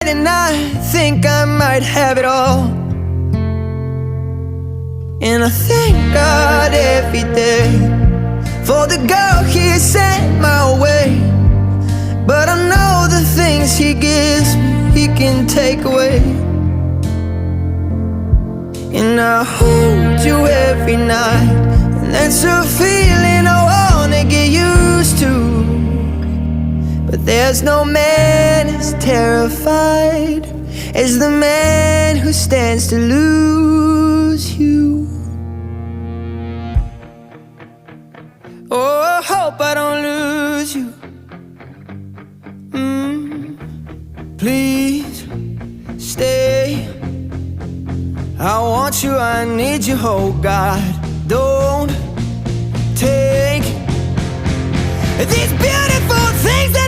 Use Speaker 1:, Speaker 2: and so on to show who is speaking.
Speaker 1: And I think I might have it all. And I thank God every day for the girl He sent my way. But I know the things He gives me, He can take away. And I hold you every night, and that's a feeling I wanna get used to. But there's no man as terrified as the man who stands to lose you. Oh, I hope I don't lose you. Please stay. I want you, I need you, oh God. Don't take these beautiful things that